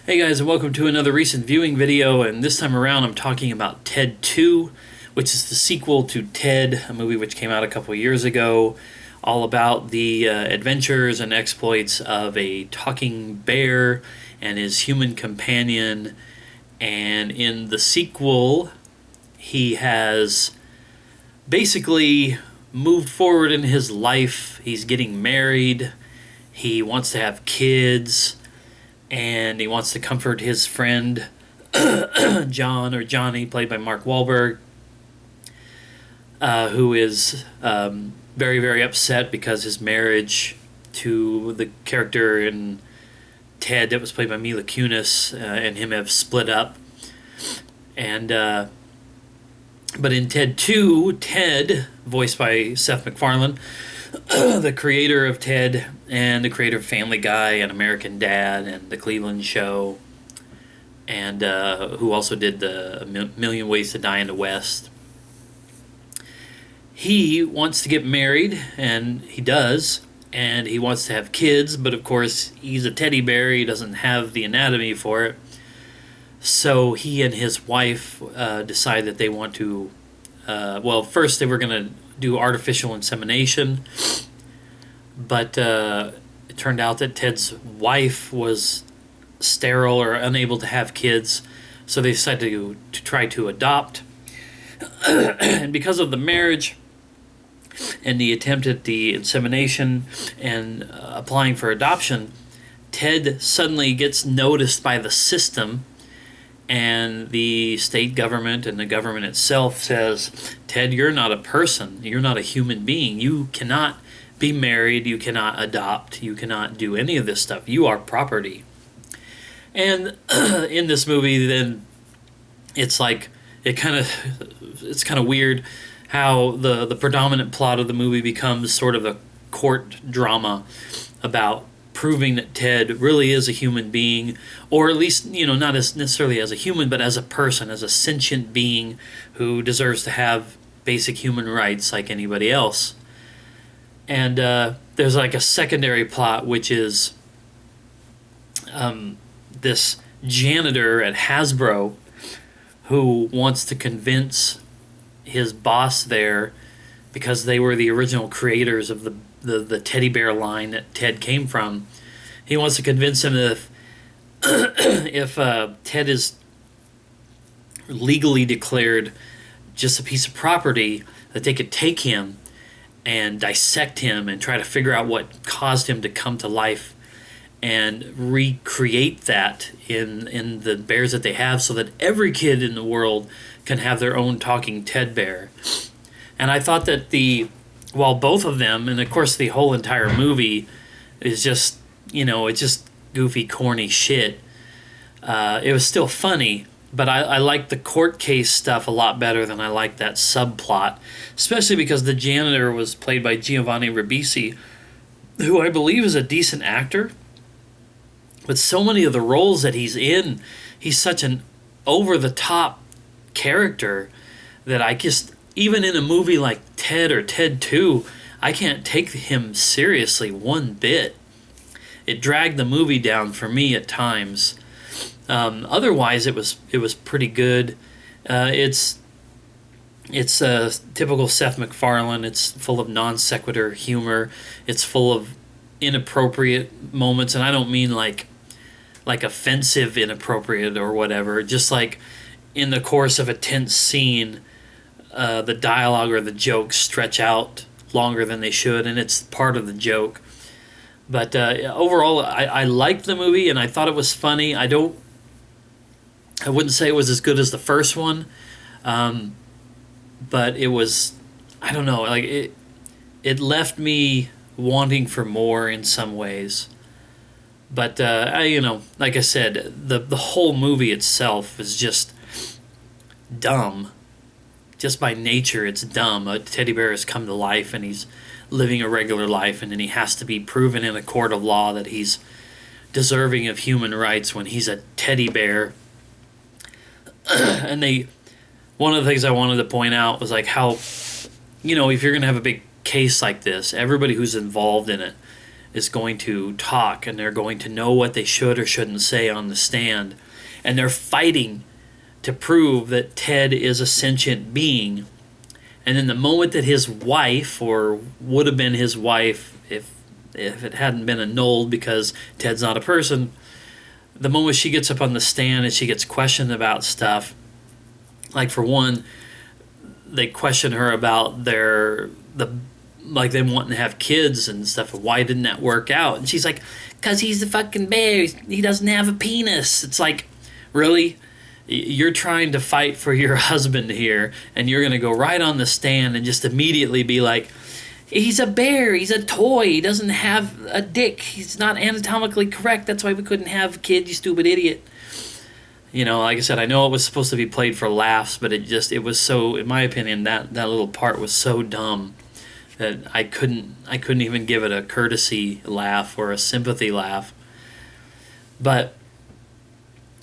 Hey guys, and welcome to another recent viewing video, and this time around I'm talking about Ted 2, which is the sequel to Ted, a movie which came out a couple years ago, all about the adventures and exploits of a talking bear and his human companion. And in the sequel, he has basically moved forward in his life. He's getting married, he wants to have kids, and he wants to comfort his friend John, or Johnny, played by Mark Wahlberg, who is very, very upset because his marriage to the character in Ted that was played by Mila Kunis and him have split up. And but in Ted 2, Ted, voiced by Seth MacFarlane, the creator of Ted and the creator of Family Guy and American Dad and The Cleveland Show, and who also did the Million Ways to Die in the West. He wants to get married, and he does, and he wants to have kids, but of course he's a teddy bear, he doesn't have the anatomy for it. So he and his wife decide that they want to, first they were going to do artificial insemination, but it turned out that Ted's wife was sterile or unable to have kids, so they decided to try to adopt. And because of the marriage and the attempt at the insemination and applying for adoption, Ted suddenly gets noticed by the system, and the state government and the government itself says, Ted, you're not a person. You're not a human being. You cannot be married. You cannot adopt. You cannot do any of this stuff. You are property. And in this movie, then, it's like, it's kind of weird how the predominant plot of the movie becomes sort of a court drama about proving that Ted really is a human being, or at least, not as necessarily as a human, but as a person, as a sentient being who deserves to have basic human rights like anybody else. And there's like a secondary plot, which is this janitor at Hasbro who wants to convince his boss there, because they were the original creators of the teddy bear line that Ted came from. He wants to convince him that if Ted is legally declared just a piece of property, that they could take him and dissect him and try to figure out what caused him to come to life and recreate that in the bears that they have, so that every kid in the world can have their own talking Ted bear. And I thought that while both of them, and of course the whole entire movie is just, it's just goofy, corny shit, it was still funny, but I liked the court case stuff a lot better than I liked that subplot, especially because the janitor was played by Giovanni Ribisi, who I believe is a decent actor, but so many of the roles that he's in, he's such an over-the-top character that I just, even in a movie like Ted or Ted 2, I can't take him seriously one bit. It dragged the movie down for me at times. Otherwise, it was pretty good. It's typical Seth MacFarlane. It's full of non sequitur humor. It's full of inappropriate moments, and I don't mean like offensive inappropriate or whatever. Just like in the course of a tense scene, the dialogue or the jokes stretch out longer than they should, and it's part of the joke. But overall, I liked the movie, and I thought it was funny. I wouldn't say it was as good as the first one, but it was, I don't know, like it left me wanting for more in some ways. But like I said, the whole movie itself is just dumb. Just by nature, it's dumb. A teddy bear has come to life, and he's living a regular life, and then he has to be proven in a court of law that he's deserving of human rights when he's a teddy bear. And one of the things I wanted to point out was like how, if you're going to have a big case like this, everybody who's involved in it is going to talk, and they're going to know what they should or shouldn't say on the stand. And they're fighting to prove that Ted is a sentient being. And then the moment that his wife, or would have been his wife if it hadn't been annulled because Ted's not a person, the moment she gets up on the stand and she gets questioned about stuff, like for one, they question her about like them wanting to have kids and stuff, and why didn't that work out? And she's like, "'Cause he's a fucking bear. He doesn't have a penis." It's like, really? You're trying to fight for your husband here, and you're going to go right on the stand and just immediately be like, "He's a bear. He's a toy. He doesn't have a dick. He's not anatomically correct. That's why we couldn't have a kid, you stupid idiot." You know, like I said, I know it was supposed to be played for laughs, but it was so, in my opinion, that little part was so dumb that I couldn't even give it a courtesy laugh or a sympathy laugh. But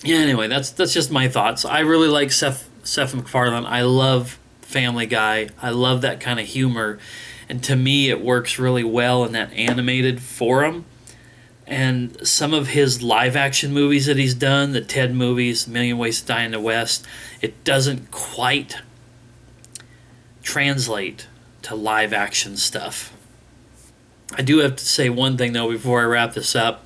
yeah, anyway, that's just my thoughts. I really like Seth MacFarlane. I love Family Guy. I love that kind of humor, and to me, it works really well in that animated forum. And some of his live action movies that he's done, the Ted movies, Million Ways to Die in the West, it doesn't quite translate to live action stuff. I do have to say one thing though before I wrap this up.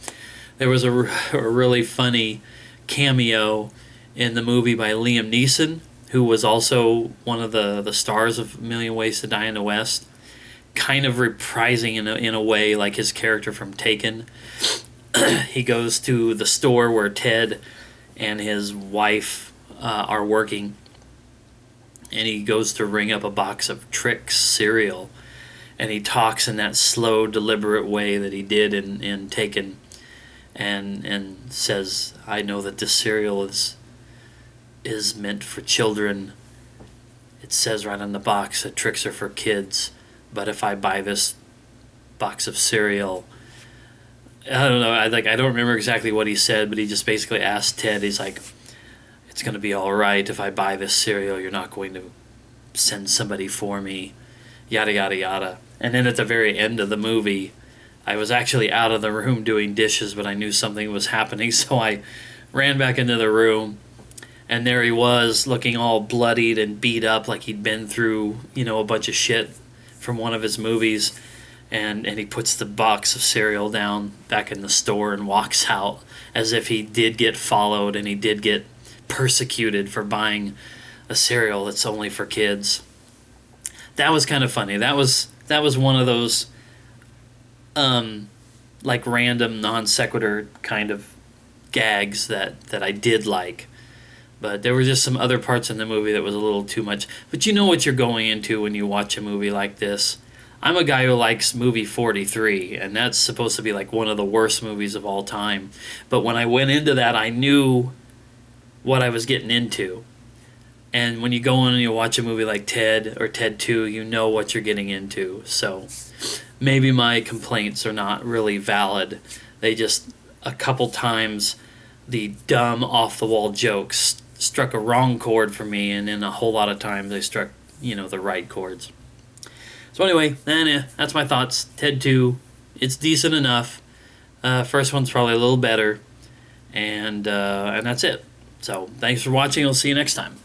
There was a really funny cameo in the movie by Liam Neeson, who was also one of the stars of Million Ways to Die in the West, kind of reprising in a way like his character from Taken. He goes to the store where Ted and his wife are working, and he goes to ring up a box of Trix cereal, and he talks in that slow, deliberate way that he did in Taken, and says, "I know that this cereal is meant for children. It says right on the box that Trix are for kids, but if I buy this box of cereal," I don't know, I don't remember exactly what he said, but he just basically asked Ted, he's like, "It's going to be all right if I buy this cereal. You're not going to send somebody for me," yada, yada, yada. And then at the very end of the movie, I was actually out of the room doing dishes, but I knew something was happening, so I ran back into the room, and there he was, looking all bloodied and beat up like he'd been through, a bunch of shit from one of his movies. And he puts the box of cereal down back in the store and walks out as if he did get followed and he did get persecuted for buying a cereal that's only for kids. That was kind of funny. That was one of those like random non sequitur kind of gags that I did like. But there were just some other parts in the movie that was a little too much. But you know what you're going into when you watch a movie like this. I'm a guy who likes movie 43, and that's supposed to be like one of the worst movies of all time. But when I went into that, I knew what I was getting into. And when you go in and you watch a movie like Ted or Ted 2, you know what you're getting into. So maybe my complaints are not really valid. They just, a couple times, the dumb, off-the-wall jokes struck a wrong chord for me, and then a whole lot of times they struck, the right chords. So anyway, that's my thoughts. Ted 2, it's decent enough. First one's probably a little better, and that's it. So thanks for watching. I'll see you next time.